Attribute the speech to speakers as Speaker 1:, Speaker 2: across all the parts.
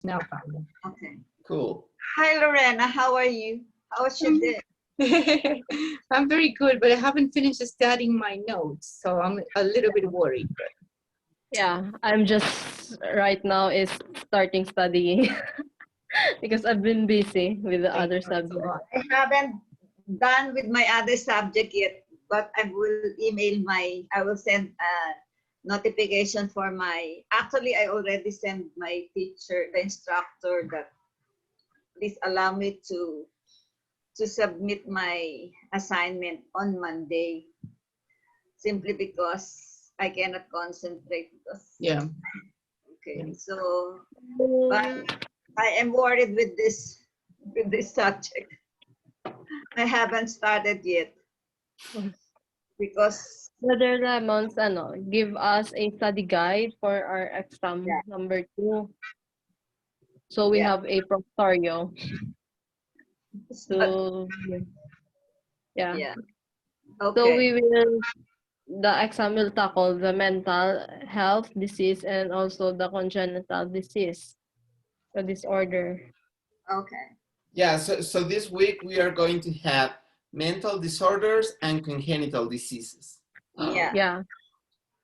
Speaker 1: No problem.
Speaker 2: Okay.
Speaker 3: Cool.
Speaker 2: Hi, Lorena. How are you? How was your day?
Speaker 1: I'm very good, but I haven't finished studying my notes, so I'm a little bit worried. But
Speaker 4: Yeah, I'm just right now is starting studying because I've been busy with the other subjects.
Speaker 2: I haven't done with my other subject yet, but I will send a notification for actually, I already sent my teacher, the instructor, that please allow me to submit my assignment on Monday, simply because I cannot concentrate because
Speaker 1: yeah,
Speaker 2: okay.
Speaker 1: Yeah.
Speaker 2: So but I am worried with this subject. I haven't started yet because
Speaker 4: Brother Lemons, give us a study guide for our exam
Speaker 2: Yeah.
Speaker 4: number 2. So we
Speaker 2: Yeah.
Speaker 4: have a portfolio
Speaker 2: it's not,
Speaker 4: to, yeah.
Speaker 2: yeah.
Speaker 4: So
Speaker 2: Okay.
Speaker 4: the exam will tackle the mental health disease and also the congenital disease, the disorder.
Speaker 2: Okay.
Speaker 3: Yeah, so this week we are going to have mental disorders and congenital diseases.
Speaker 2: Yeah.
Speaker 4: Yeah.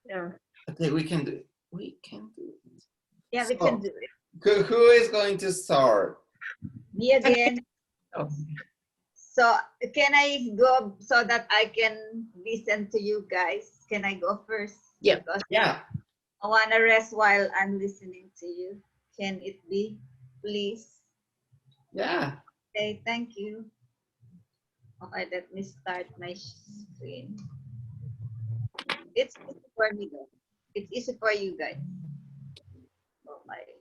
Speaker 4: Yeah.
Speaker 3: Okay, we can do it. We can do it.
Speaker 2: Yeah, we
Speaker 3: So,
Speaker 2: can do it.
Speaker 3: who is going to start?
Speaker 2: Me again.
Speaker 1: Oh,
Speaker 2: So can I go so that I can listen to you guys? Can I go first?
Speaker 1: Yeah.
Speaker 2: Because
Speaker 3: Yeah.
Speaker 2: I want to rest while I'm listening to you. Can it be, please?
Speaker 3: Yeah.
Speaker 2: Okay, thank you. Okay, let me start my screen. It's easy for me though. It's easy for you guys. Okay.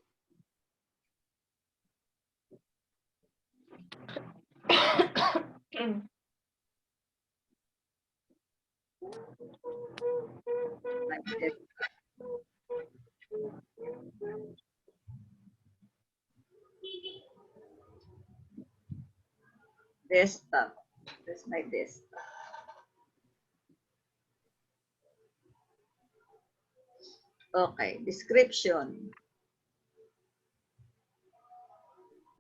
Speaker 2: Like this. Desktop. That's my desktop. Okay, description.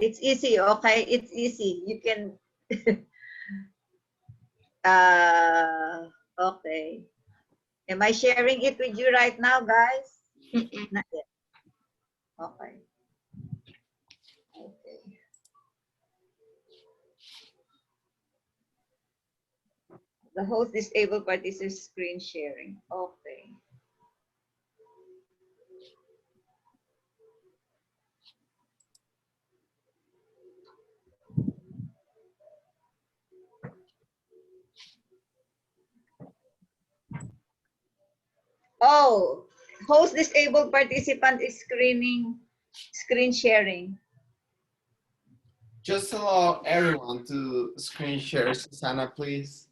Speaker 2: It's easy, okay? It's easy. You can okay. Am I sharing it with you right now, guys? Not yet. Okay. Okay. The host disabled participant screen sharing. Okay. Oh, host disabled participant is screen sharing.
Speaker 3: Just allow everyone to screen share, Susanna, please.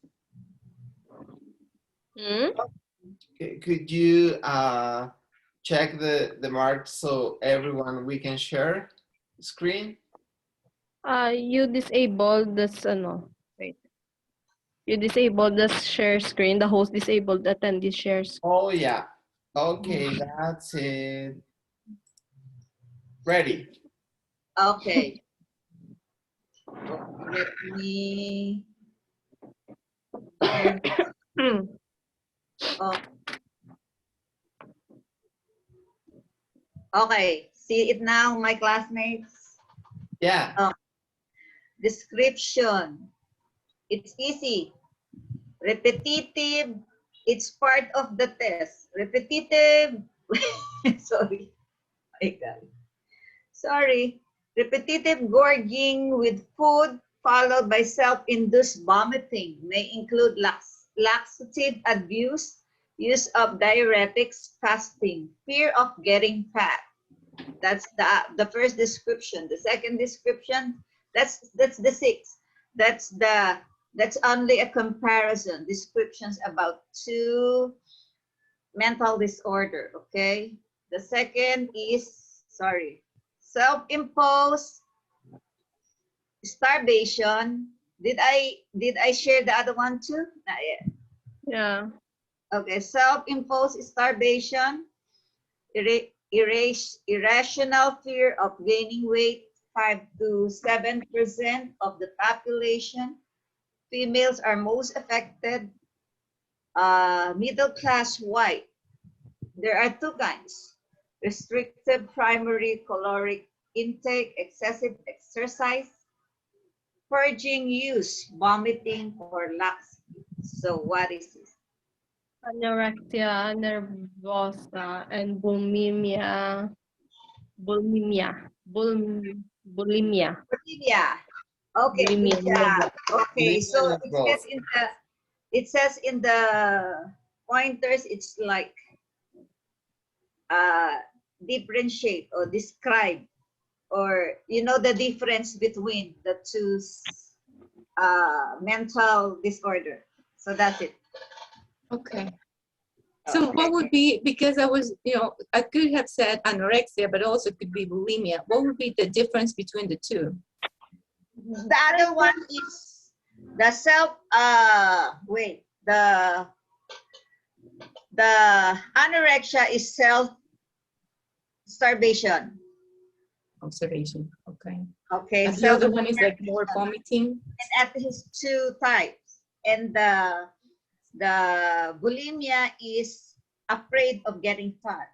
Speaker 3: Could you check the mark so everyone we can share screen?
Speaker 4: You disabled this wait. You disabled the share screen, the host disabled attendee shares.
Speaker 3: Oh yeah. Okay, that's it. Ready.
Speaker 2: Okay. Let me. Oh, okay. See it now, my classmates.
Speaker 3: Yeah.
Speaker 2: Description. It's easy. Repetitive. It's part of the test. Repetitive. Sorry. My God. Sorry. Repetitive gorging with food followed by self-induced vomiting may include laxative abuse, use of diuretics, fasting, fear of getting fat. That's the first description. The second description, that's the sixth. That's only a comparison. Descriptions about 2 mental disorder. Okay. The second is self-imposed starvation. Did I share the other one too? Not yet.
Speaker 4: Yeah.
Speaker 2: Okay. Self-imposed starvation. irrational fear of gaining weight, 5 to 7% of the population. Females are most affected. Middle class white. There are two kinds: restricted primary caloric intake, excessive exercise, purging use, vomiting, or laxity. So what is this?
Speaker 4: Anorexia nervosa and bulimia. Bulimia. Bulimia.
Speaker 2: Bulimia. Okay,
Speaker 4: Bulimia.
Speaker 2: good job. Okay,
Speaker 3: Bulimia
Speaker 2: so
Speaker 3: nervosa.
Speaker 2: it says in the pointers, it's like differentiate or describe, or you know the difference between the two mental disorder. So that's it.
Speaker 1: Okay. So what would be, because I was, I could have said anorexia, but also could be bulimia. What would be the difference between the two?
Speaker 2: The other one is the the anorexia is self-starvation.
Speaker 1: Observation. Okay.
Speaker 2: Okay,
Speaker 1: And the other one is like more vomiting.
Speaker 2: And at his two types. And the bulimia is afraid of getting fat.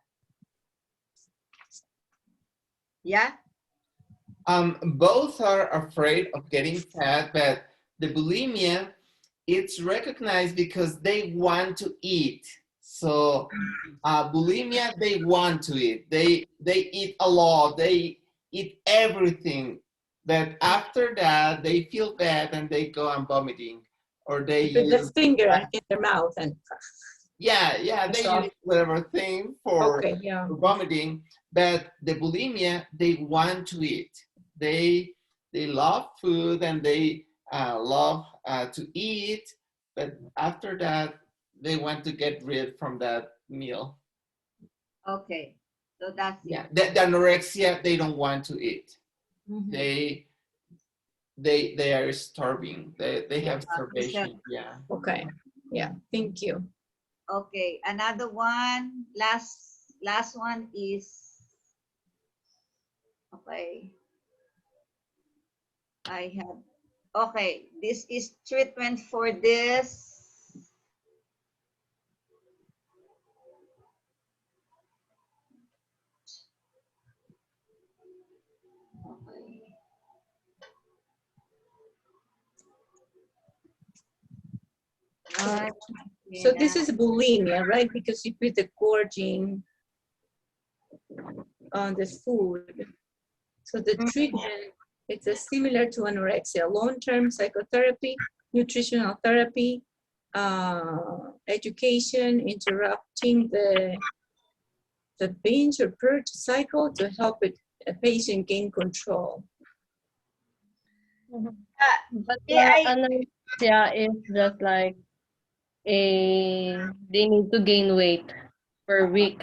Speaker 2: Yeah?
Speaker 3: Both are afraid of getting fat, but the bulimia, it's recognized because they want to eat. So bulimia, they want to eat. They eat a lot. They eat everything. But after that, they feel bad and they go on vomiting, or they
Speaker 1: Put the
Speaker 3: use
Speaker 1: finger in their mouth and.
Speaker 3: they use whatever thing for vomiting. But the bulimia, they want to eat. They love food and they love to eat, but after that they want to get rid from that meal.
Speaker 2: Okay, so that's it.
Speaker 3: The anorexia, they don't want to eat.
Speaker 2: Mm-hmm.
Speaker 3: They are starving. They have starvation. Yeah.
Speaker 1: Okay. Yeah. Thank you.
Speaker 2: Okay, another one. Last one is. Okay. I have, okay, this is treatment for this. Okay.
Speaker 1: So this is bulimia, right? Because you put the gorging on the food. So the treatment, it's similar to anorexia: long-term psychotherapy, nutritional therapy, education, interrupting the binge or purge cycle to help a patient gain control.
Speaker 4: But anorexia is just like they need to gain weight per week.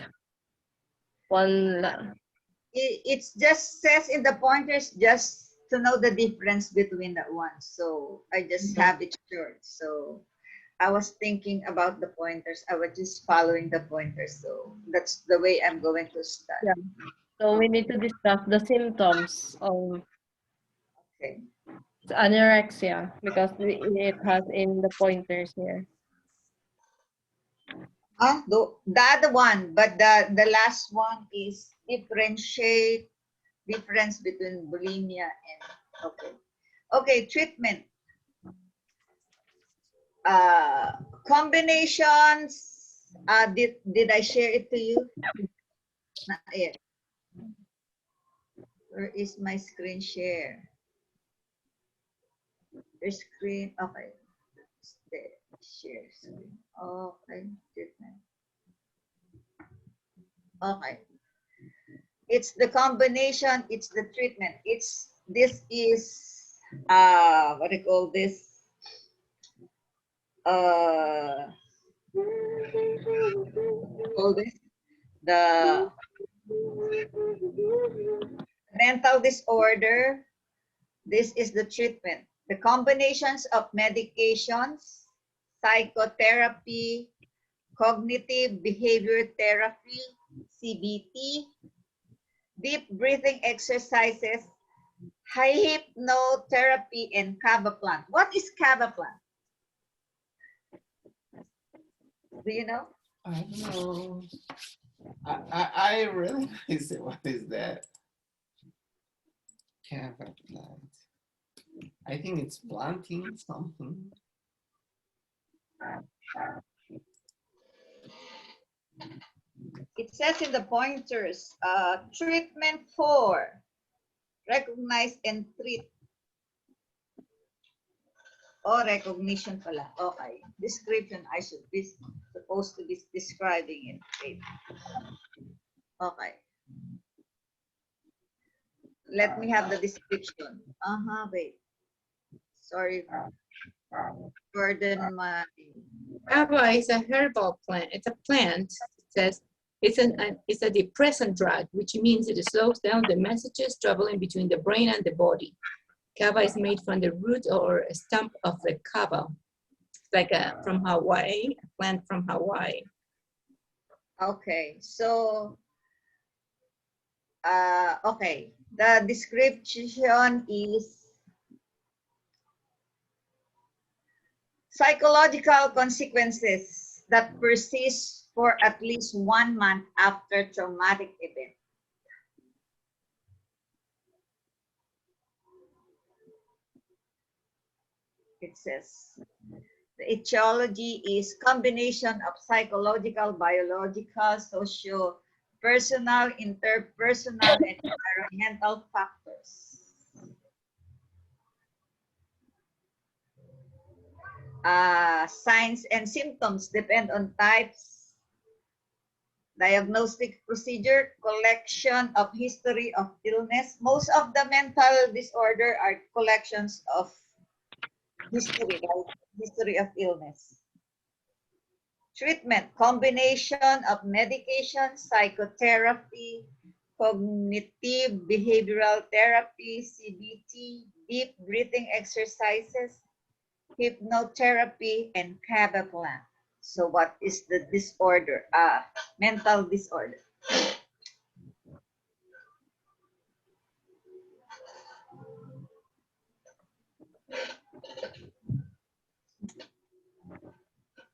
Speaker 2: It just says in the pointers just to know the difference between that one. So I just have it short. So I was thinking about the pointers. I was just following the pointers. So that's the way I'm going to start.
Speaker 4: Yeah. So we need to discuss the symptoms of anorexia because it has in the pointers here.
Speaker 2: The other one, but the last one is difference between bulimia and okay, treatment. Combinations. Did I share it to you? Not yet. Where is my screen share? The screen. Okay. Share screen. Okay. Treatment. Okay. It's the combination. It's the treatment. This is what do you call this? The mental disorder. This is the treatment. The combinations of medications, psychotherapy, cognitive behavior therapy, CBT, deep breathing exercises, hypnotherapy, and kava plant. What is kava plant? Do you know?
Speaker 3: I don't know. I realize what is that? Kava plant. I think it's planting something.
Speaker 2: It says in the pointers, treatment for recognize and treat. Oh, recognition pala. Okay. Description, I should be supposed to be describing it. Wait. Okay. Let me have the description. Wait. Sorry. Pardon my...
Speaker 1: Kava is a herbal plant. It's a plant. It says it's a depressant drug, which means it slows down the messages traveling between the brain and the body. Kava is made from the root or stump of the kava. It's like from Hawaii, a plant from Hawaii.
Speaker 2: Okay. So, okay. The description is psychological consequences that persist for at least 1 month after traumatic event. It says the etiology is combination of psychological, biological, socio-personal, interpersonal, and environmental factors. Signs and symptoms depend on types, diagnostic procedure, collection of history of illness. Most of the mental disorder are collections of history, right? History of illness. Treatment, combination of medication, psychotherapy, cognitive behavioral therapy, CBT, deep breathing exercises, hypnotherapy, and kava plant. So what is the disorder? Mental disorder.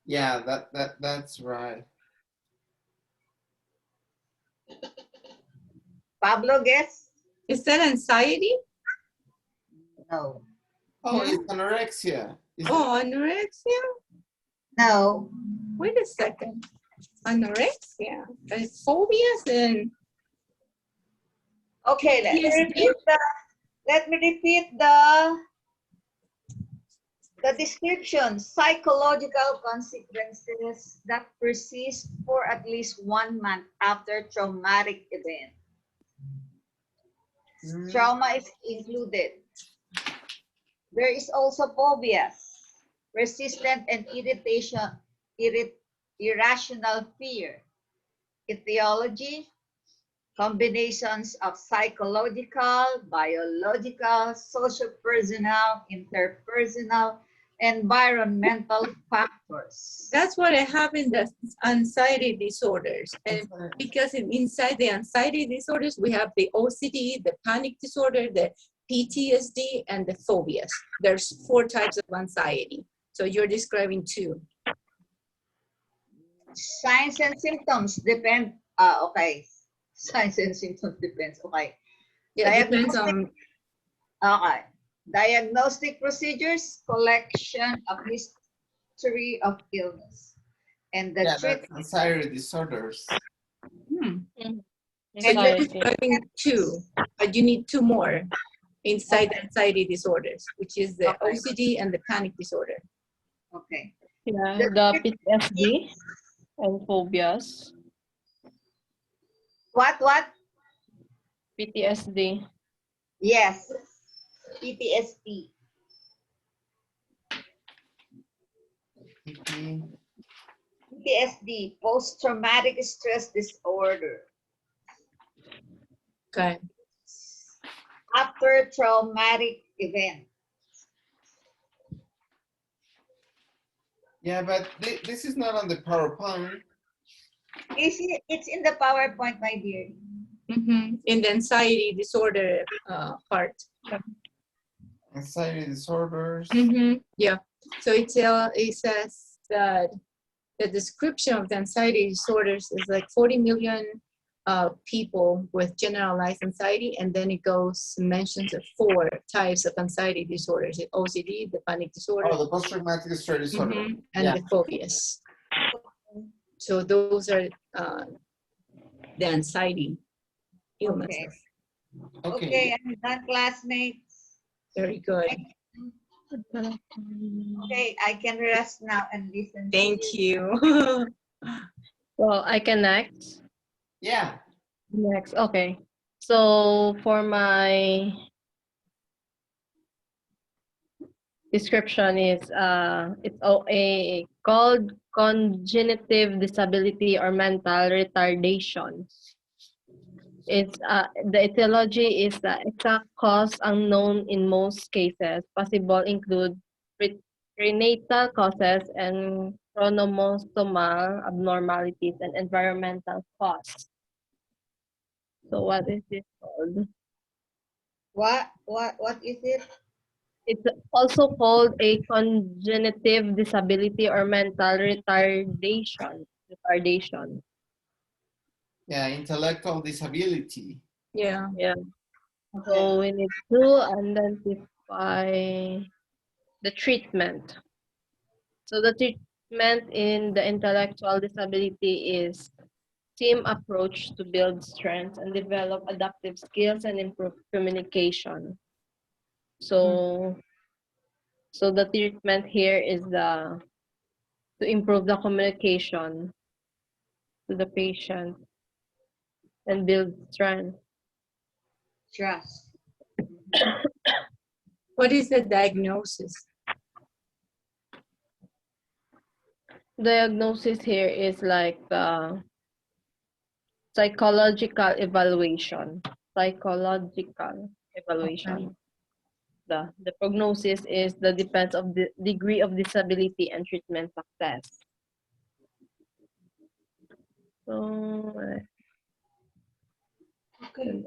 Speaker 3: Yeah, that's right.
Speaker 2: Pablo, guess?
Speaker 1: Is that anxiety?
Speaker 2: No.
Speaker 3: Oh, it's anorexia.
Speaker 1: Oh, anorexia?
Speaker 2: No.
Speaker 1: Wait a second. Anorexia. Phobias and
Speaker 2: Okay, let me
Speaker 1: PTSD?
Speaker 2: repeat the description. Psychological consequences that persist for at least 1 month after traumatic event. Trauma is included. There is also phobias, persistent and irrational fear, etiology, combinations of psychological, biological, social-personal, interpersonal, environmental factors.
Speaker 1: That's what I have in the anxiety disorders. And because inside the anxiety disorders, we have the OCD, the panic disorder, the PTSD, and the phobias. There's 4 types of anxiety. So you're describing 2.
Speaker 2: Signs and symptoms depend. Okay. Signs and symptoms depends. Okay.
Speaker 1: Yeah, it depends on.
Speaker 2: Okay. Diagnostic procedures, collection of history of illness, and the treatment.
Speaker 3: That's anxiety disorders.
Speaker 1: So you're
Speaker 4: Anxiety.
Speaker 1: describing 2, but you need 2 more inside the anxiety disorders, which is the OCD and the panic disorder.
Speaker 2: Okay.
Speaker 4: Yeah, the PTSD and phobias.
Speaker 2: What?
Speaker 4: PTSD.
Speaker 2: Yes. PTSD. PTSD, post-traumatic stress disorder.
Speaker 1: Okay.
Speaker 2: After traumatic event.
Speaker 3: Yeah, but this is not on the PowerPoint.
Speaker 2: It's in the PowerPoint, my dear.
Speaker 1: In the anxiety disorder part.
Speaker 3: Anxiety disorders.
Speaker 1: Yeah. So it says that the description of the anxiety disorders is like 40 million people with generalized anxiety, and then it mentions of 4 types of anxiety disorders: the OCD, the panic disorder,
Speaker 3: Oh, the post-traumatic stress disorder.
Speaker 1: and the phobias. So those are the anxiety illnesses.
Speaker 2: Okay, I'm done, classmates.
Speaker 1: Very good.
Speaker 2: Okay, I can rest now and listen.
Speaker 1: Thank you.
Speaker 4: Well, I can next.
Speaker 3: Yeah.
Speaker 4: Next, okay. So for my description is it's a called congenitive disability or mental retardation. It's the etiology is the exact cause unknown in most cases. Possible include prenatal causes and chromosomal abnormalities and environmental cause. So what is this called?
Speaker 2: What is it?
Speaker 4: It's also called a congenitive disability or mental retardation.
Speaker 3: Yeah, intellectual disability.
Speaker 1: Yeah.
Speaker 4: Yeah.
Speaker 2: Okay.
Speaker 4: So we need to identify the treatment. So the treatment in the intellectual disability is team approach to build strengths and develop adaptive skills and improve communication. So the treatment here is to improve the communication to the patient and build strength.
Speaker 2: Trust.
Speaker 1: What is the diagnosis?
Speaker 4: Diagnosis here is like psychological evaluation. The prognosis is the depends of the degree of disability and treatment success. So
Speaker 2: Okay.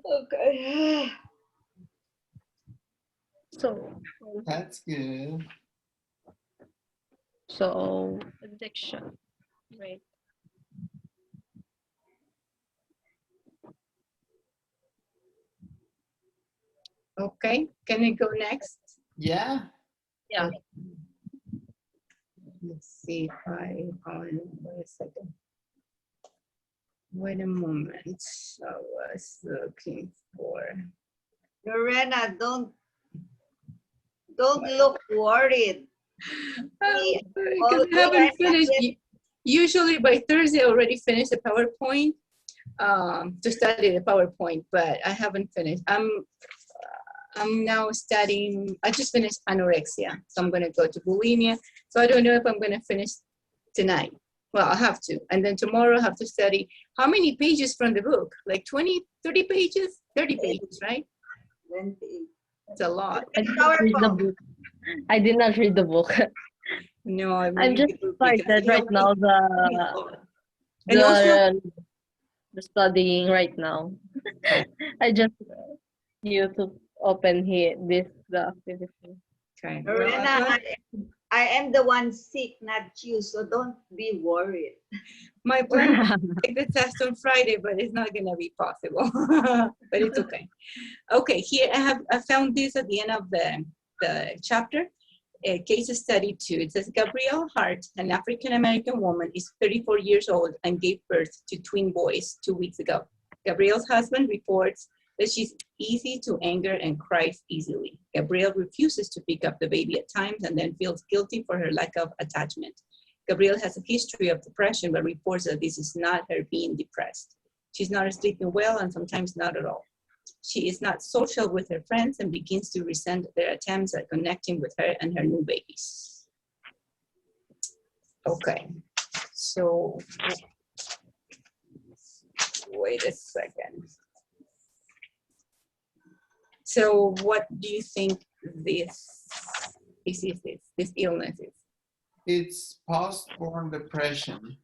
Speaker 2: Okay.
Speaker 4: so
Speaker 3: That's good.
Speaker 4: addiction. Right.
Speaker 1: Okay, can I go next?
Speaker 3: Yeah.
Speaker 4: Yeah.
Speaker 1: Let's see if wait a second. Wait a moment. I was looking for.
Speaker 2: Lorena, don't look worried.
Speaker 1: Because I haven't finished. Usually by Thursday, I already finished the PowerPoint to study the PowerPoint, but I haven't finished. I'm now studying. I just finished anorexia, so I'm going to go to bulimia. So I don't know if I'm going to finish tonight. Well, I have to. And then tomorrow I have to study how many pages from the book? Like 20, 30 pages? 30 pages, right?
Speaker 2: 20.
Speaker 1: It's a lot.
Speaker 4: I did not read the book. I did not read the book.
Speaker 1: No,
Speaker 4: I'm just started right now
Speaker 1: And also,
Speaker 4: the studying right now. I just need to open here the activity.
Speaker 1: okay.
Speaker 2: Lorena, I am the one sick, not you, so don't be worried.
Speaker 1: My plan is to take the test on Friday, but it's not gonna be possible. But it's okay. Okay, here I found this at the end of the chapter. Case study 2. It says Gabrielle Hart, an African-American woman, is 34 years old and gave birth to twin boys 2 weeks ago. Gabrielle's husband reports that she's easy to anger and cries easily. Gabrielle refuses to pick up the baby at times and then feels guilty for her lack of attachment. Gabrielle has a history of depression, but reports that this is not her being depressed. She's not sleeping well and sometimes not at all. She is not social with her friends and begins to resent their attempts at connecting with her and her new babies. Okay, so wait a second. So what do you think this illness is?
Speaker 3: It's postpartum depression.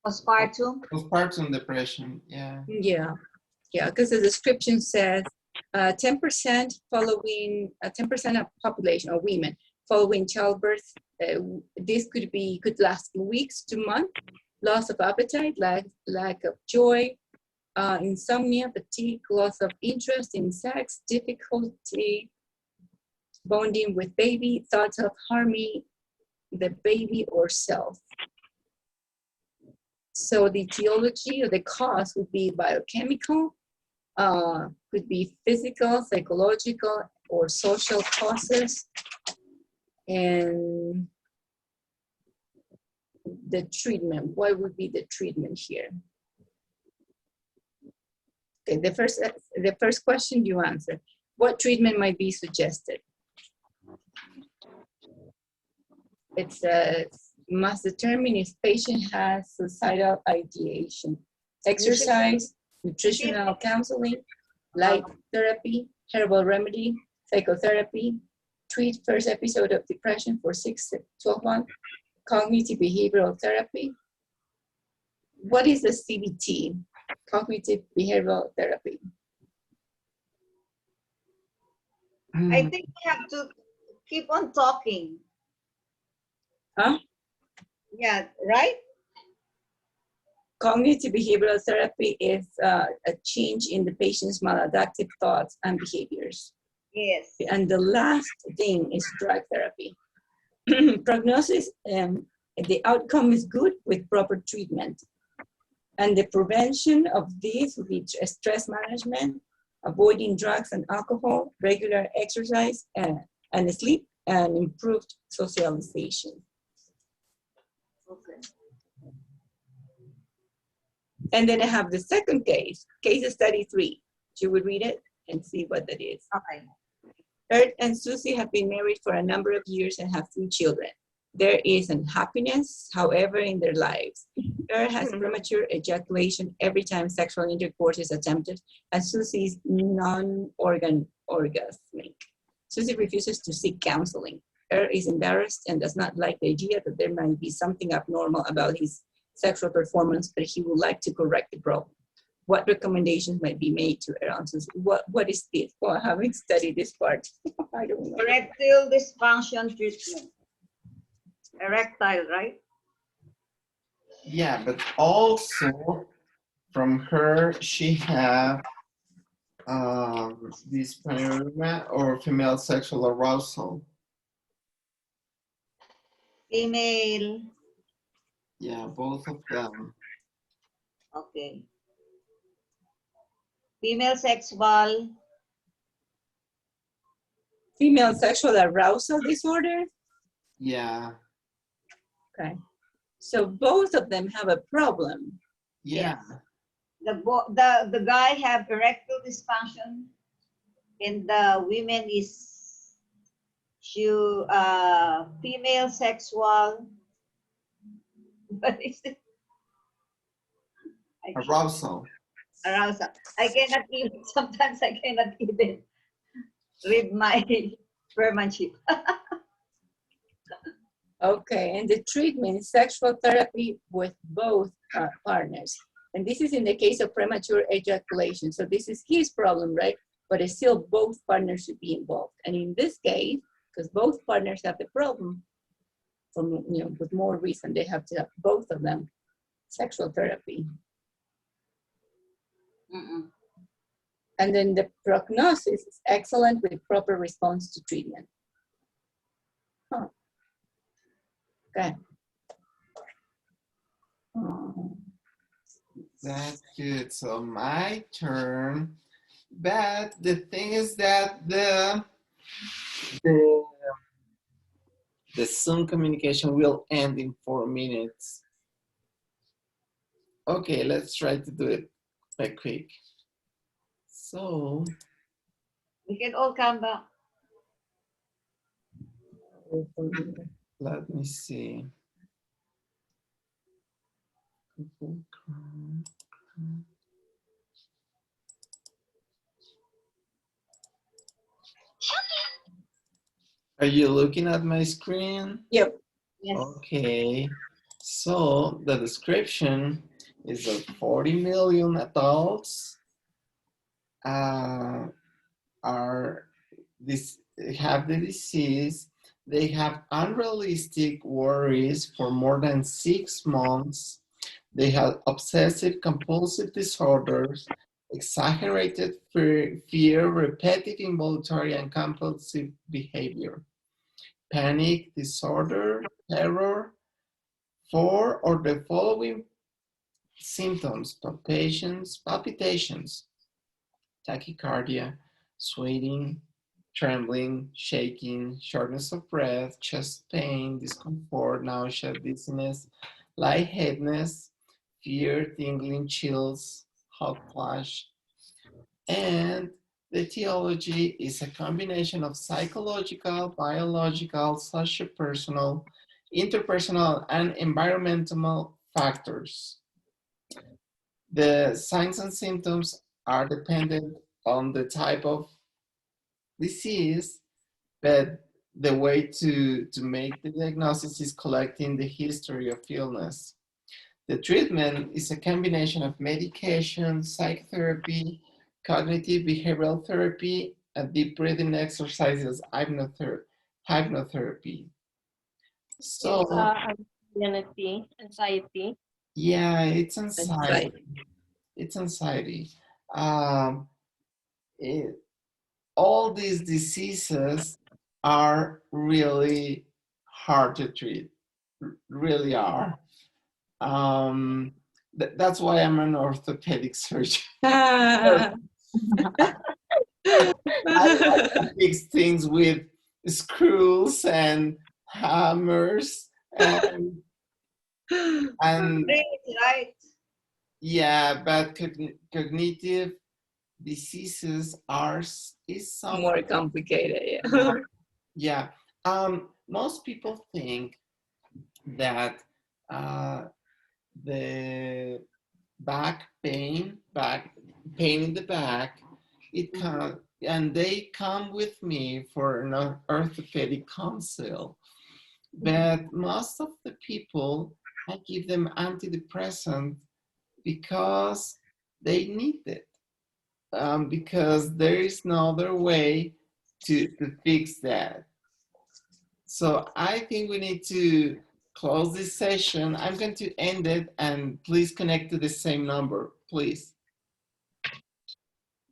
Speaker 2: Postpartum.
Speaker 3: Postpartum depression, yeah.
Speaker 1: Yeah, because the description says 10% following 10% of population or women following childbirth. This could last weeks to months. Loss of appetite, lack of joy, insomnia, fatigue, loss of interest in sex, difficulty bonding with baby, thoughts of harming the baby or self. So the etiology or the cause would be biochemical, could be physical, psychological, or social causes. And the treatment, what would be the treatment here? Okay, the first question you answer. What treatment might be suggested? It says, must determine if patient has suicidal ideation. Exercise, nutritional counseling, light therapy, herbal remedy, psychotherapy, treat first episode of depression for 6 to 12 months, cognitive behavioral therapy. What is the CBT? Cognitive behavioral therapy.
Speaker 2: I think we have to keep on talking.
Speaker 1: Huh?
Speaker 2: Yeah, right?
Speaker 1: Cognitive behavioral therapy is a change in the patient's maladaptive thoughts and behaviors.
Speaker 2: Yes.
Speaker 1: And the last thing is drug therapy. Prognosis, the outcome is good with proper treatment. And the prevention of these would be stress management, avoiding drugs and alcohol, regular exercise, and sleep, and improved socialization.
Speaker 2: Okay.
Speaker 1: And then I have the second case study 3. You would read it and see what that is.
Speaker 2: Okay.
Speaker 1: Ert and Susie have been married for a number of years and have 3 children. There is unhappiness, however, in their lives. Ert has premature ejaculation every time sexual intercourse is attempted, and Susie is non-orgasmic. Susie refuses to seek counseling. Ert is embarrassed and does not like the idea that there might be something abnormal about his sexual performance, but he would like to correct the problem. What recommendations might be made to Ert? What is this? Well, I haven't studied this part. I don't know.
Speaker 2: Erectile dysfunction treatment. Erectile, right?
Speaker 3: Yeah, but also from her, she have dyspareunia or female sexual arousal.
Speaker 2: Female.
Speaker 3: Yeah, both of them.
Speaker 2: Okay. Female sexual.
Speaker 1: Female sexual arousal disorder?
Speaker 3: Yeah.
Speaker 1: Okay. So both of them have a problem.
Speaker 3: Yeah.
Speaker 2: The guy have erectile dysfunction, and the women is female sexual. What is it?
Speaker 3: Arousal.
Speaker 2: Arousal. I cannot even, sometimes I cannot even read my workmanship.
Speaker 1: Okay, and the treatment is sexual therapy with both partners. And this is in the case of premature ejaculation. So this is his problem, right? But it's still both partners should be involved. And in this case, because both partners have the problem, with more reason, they have to have both of them sexual therapy.
Speaker 2: Mm-mm.
Speaker 1: And then the prognosis is excellent with proper response to treatment. Huh. Okay.
Speaker 3: That's good. So my turn. But the thing is that the Zoom communication will end in 4 minutes. Okay, let's try to do it quick. So
Speaker 2: We can all come back.
Speaker 3: let me see. Are you looking at my screen?
Speaker 1: Yep.
Speaker 2: Yes.
Speaker 3: Okay. So the description is that 40 million adults have the disease. They have unrealistic worries for more than 6 months. They have obsessive compulsive disorders, exaggerated fear, repetitive involuntary and compulsive behavior, panic disorder, terror, 4 or the following symptoms: palpitations, tachycardia, sweating, trembling, shaking, shortness of breath, chest pain, discomfort, nausea, dizziness, lightheadedness, fear, tingling, chills, hot flash. And the etiology is a combination of psychological, biological, sociopersonal, interpersonal, and environmental factors. The signs and symptoms are dependent on the type of disease, but the way to make the diagnosis is collecting the history of illness. The treatment is a combination of medication, psychotherapy, cognitive behavioral therapy, and deep breathing exercises, hypnotherapy. So,
Speaker 4: Anxiety.
Speaker 3: yeah, it's anxiety.
Speaker 1: Anxiety.
Speaker 3: It's anxiety. Um, all these diseases are really hard to treat, really are. That's why I'm an orthopedic surgeon. I like to fix things with screws and hammers and
Speaker 2: Right.
Speaker 3: yeah, but cognitive diseases is something
Speaker 1: More complicated, yeah.
Speaker 3: more, yeah. Most people think that the back pain in the back, it can, and they come with me for an orthopedic consult. But most of the people, I give them antidepressant because they need it. Because there is no other way to fix that. So I think we need to close this session. I'm going to end it, and please connect to the same number, please.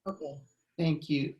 Speaker 2: Okay.
Speaker 3: Thank you.